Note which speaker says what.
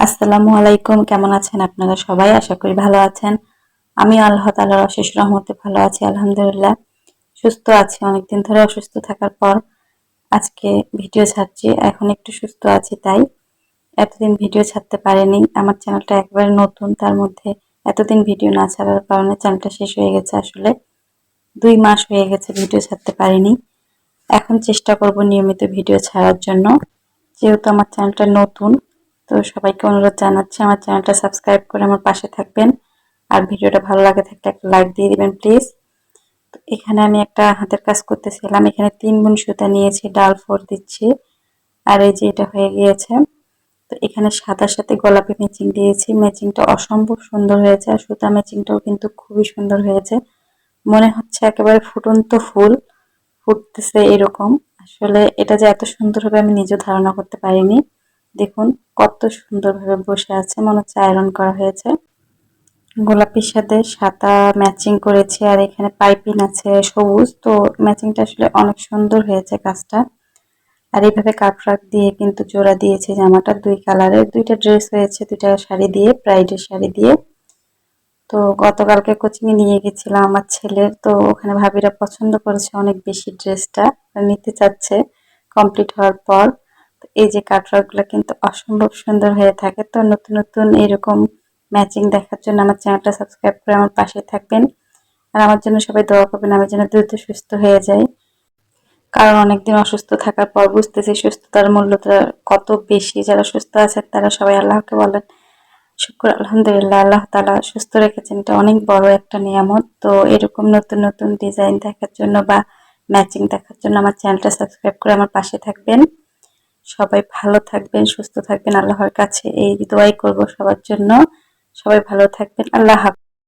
Speaker 1: আসসালামু আলাইকুম। কেমন আছেন আপনারা সবাই? আশা করি ভালো আছেন। আমি আল্লাহ তাআলার অশেষ রহমতে ভালো আছি আলহামদুলিল্লাহ। সুস্থ আছি, অনেকদিন ধরে অসুস্থ থাকার পর আজকে ভিডিও ছাড়ছি। এখন একটু সুস্থ আছি, তাই এতদিন ভিডিও ছাড়তে পারিনি। আমার চ্যানেলটা একবারে নতুন, তার মধ্যে এতদিন ভিডিও না ছাড়ার কারণে চ্যানেলটা শেষ হয়ে গেছে। আসলে 2 মাস হয়ে গেছে ভিডিও ছাড়তে পারিনি। এখন চেষ্টা করব নিয়মিত ভিডিও ছাড়ার জন্য। যেহেতু আমার চ্যানেলটা নতুন, তো সবাইকে অনুরোধ জানাচ্ছি আমার চ্যানেলটা সাবস্ক্রাইব করে আমার পাশে থাকবেন। আর ভিডিওটা ভালো লাগে থাকলে একটা লাইক দিয়ে দিবেন প্লিজ। তো এখানে আমি একটা হাতের কাজ করতেছিলাম। এখানে 3 গুণ সুতা নিয়েছি, ডাল 4 দিচ্ছি। আর এই যে এটা হয়ে গিয়েছে। তো এখানে সাদার সাথে গোলাপি ম্যাচিং দিয়েছি। ম্যাচিংটা অসম্ভব সুন্দর হয়েছে, আর সুতা ম্যাচিংটাও কিন্তু খুবই সুন্দর হয়েছে। মনে হচ্ছে একেবারে ফুটন্ত ফুল ফুটতেছে এরকম। আসলে এটা যে এত সুন্দর হবে আমি নিজেও ধারণা করতে পারিনি। দেখুন কত সুন্দরভাবে বসে আছে, মনে হচ্ছে আয়রন করা হয়েছে। গোলাপির সাথে সাদা ম্যাচিং করেছি, আর এখানে পাইপিং আছে সবুজ। তো ম্যাচিংটা আসলে অনেক সুন্দর হয়েছে কাজটা। আর এইভাবে কাটওয়ার্ক দিয়ে কিন্তু জোড়া দিয়েছি জামাটা, 2 কালারের। 2টা ড্রেস হয়েছে, 2টা শাড়ি দিয়ে, ব্রাইডের শাড়ি দিয়ে। তো গতকালকে কোচিং এ নিয়ে গেছিলাম আমার ছেলের, তো ওখানে ভাবিরা পছন্দ করেছে অনেক বেশি ড্রেসটা, নিতে চাচ্ছে কমপ্লিট হওয়ার পর। তো এই যে কাটওয়ার্ক গুলো কিন্তু অসম্ভব সুন্দর হয়ে থাকে। তো নতুন নতুন এরকম ম্যাচিং দেখার জন্য আমার চ্যানেলটা সাবস্ক্রাইব করে আমার পাশে থাকবেন। আর আমার জন্য সবাই দোয়া করবেন, আমি যেন দ্রুত সুস্থ হয়ে যাই। কারণ অনেকদিন অসুস্থ থাকার পর বুঝতেছি সুস্থতার মূল্যটা কত বেশি। যারা সুস্থ আছে তারা সবাই আল্লাহকে বলেন শুকর আলহামদুলিল্লাহ, আল্লাহ তাআলা সুস্থ রেখেছেন, এটা অনেক বড় একটা নিয়ামত। তো এরকম নতুন নতুন ডিজাইন দেখার জন্য বা ম্যাচিং দেখার জন্য আমার চ্যানেলটা সাবস্ক্রাইব করে আমার পাশে থাকবেন। সবাই ভালো থাকবেন, সুস্থ থাকবেন, আল্লাহর কাছে এই দোয়াই করব সবার জন্য। সবাই ভালো থাকবেন। আল্লাহ হাফেজ।